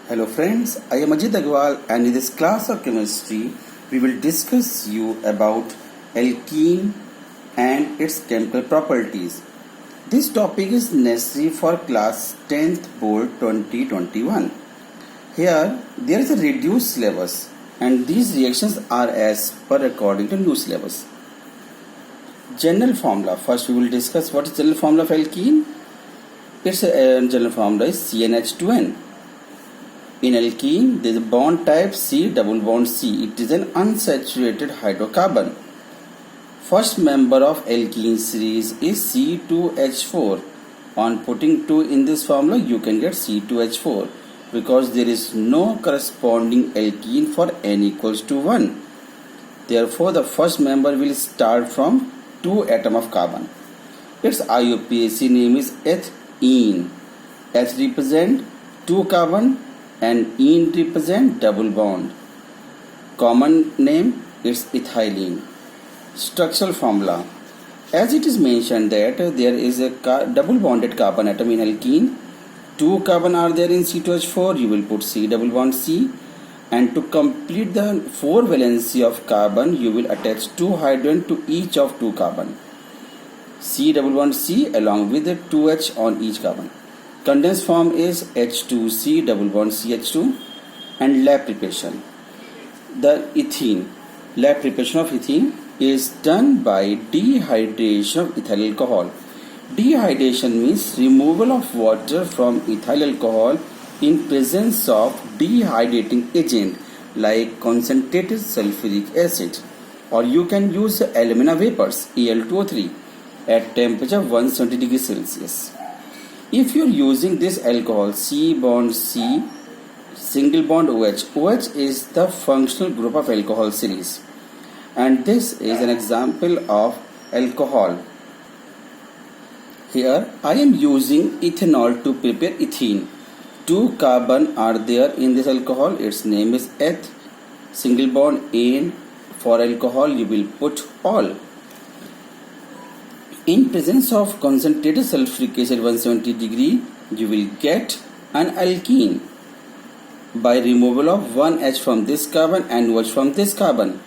Hello friends, I am Ajit Agrawal and in this class of chemistry we will discuss you about alkene and its chemical properties. This topic is necessary for class 10th board 2021. Here there is a reduced syllabus and these reactions are as per according to new syllabus. General formula. First we will discuss what is general formula of alkene. Its general formula is CnH2n. In alkene, there is a bond type C double bond C. It is an unsaturated hydrocarbon. First member of alkene series is C2H4. On putting 2 in this formula, you can get C2H4 because there is no corresponding alkene for n equals to 1. Therefore, the first member will start from 2 atom of carbon. Its IUPAC name is ethene. H represent 2 carbon and ene represent double bond. Common name is ethylene. Structural formula. As it is mentioned that there is a double bonded carbon atom in alkene. 2 carbon are there in C2H4. You will put C double bond C. And to complete the 4 valency of carbon, you will attach 2 hydrogen to each of 2 carbon. C double bond C along with the 2H on each carbon. Condensed form is H2C double bond CH2 and lab preparation. The ethene, lab preparation of ethene is done by dehydration of ethyl alcohol. Dehydration means removal of water from ethyl alcohol in presence of dehydrating agent like concentrated sulfuric acid, or you can use alumina vapors Al2O3 at temperature 170 degrees Celsius. If you are using this alcohol C bond C single bond OH, OH is the functional group of alcohol series, and this is an example of alcohol. Here I am using ethanol to prepare ethene. 2 carbon are there in this alcohol. Its name is eth. Single bond ane. For alcohol you will put all. In presence of concentrated sulfuric acid 170 degree, you will get an alkene by removal of 1 H from this carbon and OH from this carbon.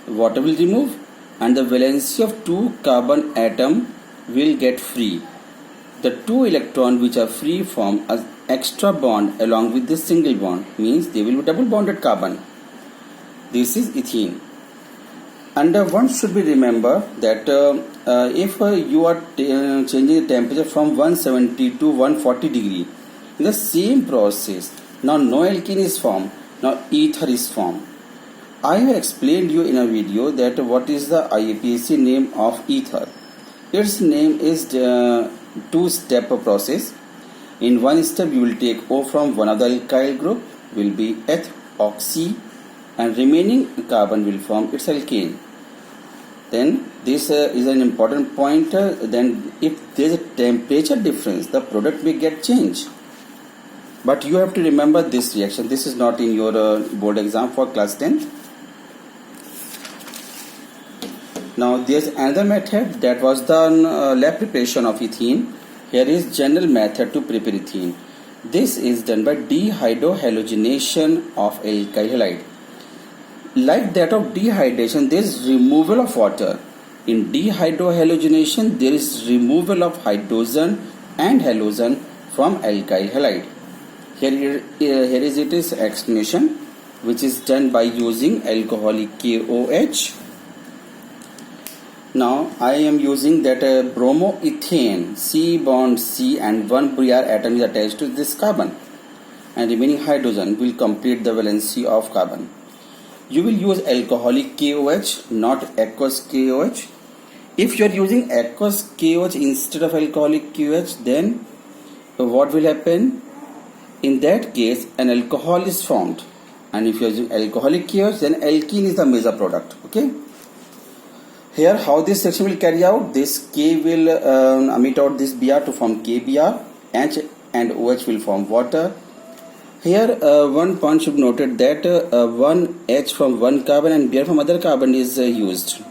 Water will remove and the valency of 2 carbon atom will get free. The 2 electrons which are free form an extra bond along with this single bond, means they will be double bonded carbon. This is ethene. And one should be remember that if you are changing the temperature from 170 to 140 degree, in the same process, now no alkene is formed, now ether is formed. I have explained you in a video that what is the IUPAC name of ether. Its name is 2-step process. In one step, you will take O from one of the alkyl group, will be eth oxy, and remaining carbon will form its alkane. Then this is an important point. Then if there is a temperature difference, the product may get changed. But you have to remember this reaction. This is not in your board exam for class 10th. Now there is another method, that was the lab preparation of ethene. Here is general method to prepare ethene. This is done by dehydrohalogenation of alkyl halide. Like that of dehydration, there is removal of water. In dehydrohalogenation, there is removal of hydrogen and halogen from alkyl halide. Here is its explanation, which is done by using alcoholic KOH. Now I am using that bromoethane, C bond C and 1 Br atom is attached to this carbon, and remaining hydrogen will complete the valency of carbon. You will use alcoholic KOH, not aqueous KOH. If you are using aqueous KOH instead of alcoholic KOH, then what will happen? In that case, an alcohol is formed, and if you are using alcoholic KOH, then alkene is the major product. Okay. Here, how this section will carry out? This K will emit out this Br to form KBr. H and OH will form water. Here, one point should be noted that 1 H from one carbon and Br from other carbon is used.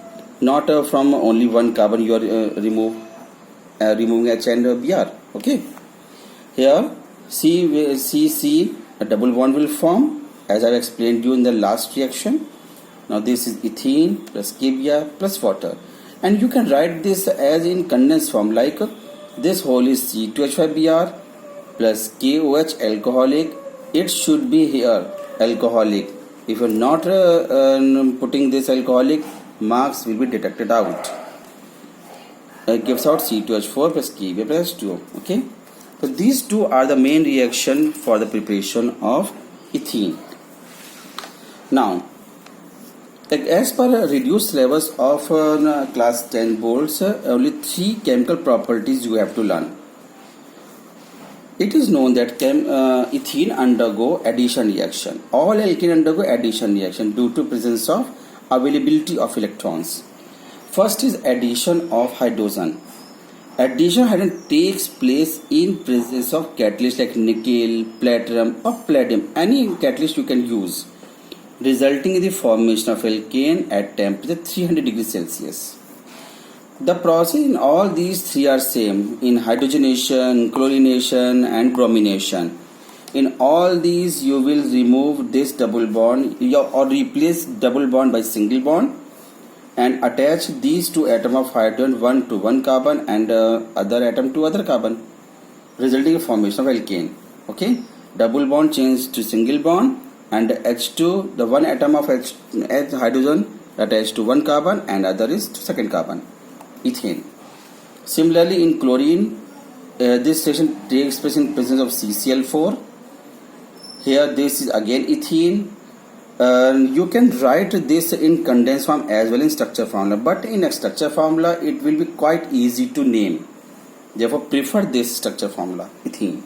Not from only one carbon you are removing H and Br. Okay. Here, C a double bond will form, as I have explained you in the last reaction. Now this is ethene plus KBr plus water, and you can write this as in condensed form, like this whole is C2H5Br plus KOH alcoholic. It should be here alcoholic. If you are not putting this alcoholic, marks will be deducted out. It gives out C2H4 plus KBr plus H2O. Okay, so these two are the main reaction for the preparation of ethene. Now, as per reduced levels of class 10 bolts, only 3 chemical properties you have to learn. It is known that ethene undergo addition reaction. All alkene undergo addition reaction due to presence of availability of electrons. First is addition of hydrogen. Addition hydrogen takes place in presence of catalyst like nickel, platinum or palladium. Any catalyst you can use, resulting in the formation of alkane at temperature 300 degrees Celsius. The process in all these three are same in hydrogenation, chlorination and bromination. In all these you will remove this double bond or replace double bond by single bond and attach these two atoms of hydrogen, one to one carbon and other atom to other carbon, resulting in formation of alkane. Okay, double bond changed to single bond and H2, the one atom of hydrogen attached to one carbon and other is to second carbon, ethane. Similarly in chlorine, this reaction takes place in presence of CCl4. Here this is again ethene. You can write this in condensed form as well in structure formula, but in a structure formula it will be quite easy to name. Therefore prefer this structure formula, ethene.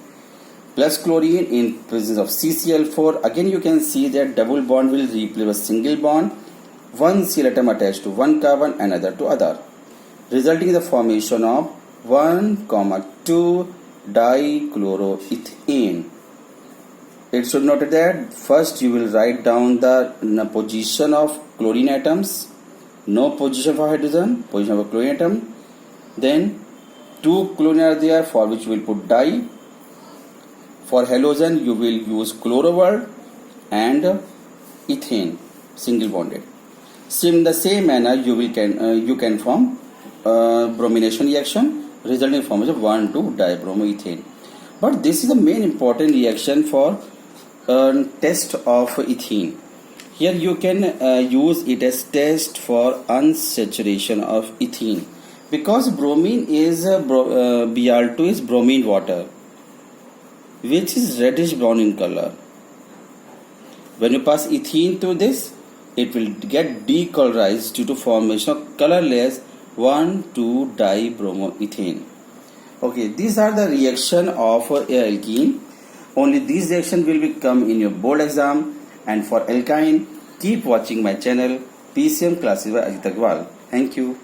Plus chlorine in presence of CCl4. Again you can see that double bond will replace a single bond, one Cl atom attached to one carbon and other to other, resulting in the formation of 1,2 dichloroethane. It should note that first you will write down the position of chlorine atoms, no position for hydrogen, position of a chlorine atom. Then 2 chlorine are there for which you will put di. For halogen you will use chloro word and ethane single bonded. In the same manner you can form bromination reaction, resulting in formation of 1,2-dibromoethane. But this is the main important reaction for test of ethene. Here you can use it as test for unsaturation of ethene, because bromine is Br2 is bromine water, which is reddish brown in color. When you pass ethene through this, it will get decolorized due to formation of colorless 1,2-dibromoethane. Okay, these are the reaction of alkene. Only these reaction will come in your board exam. And for alkyne, keep watching my channel PCM Classes by Ajit Agrawal. Thank you.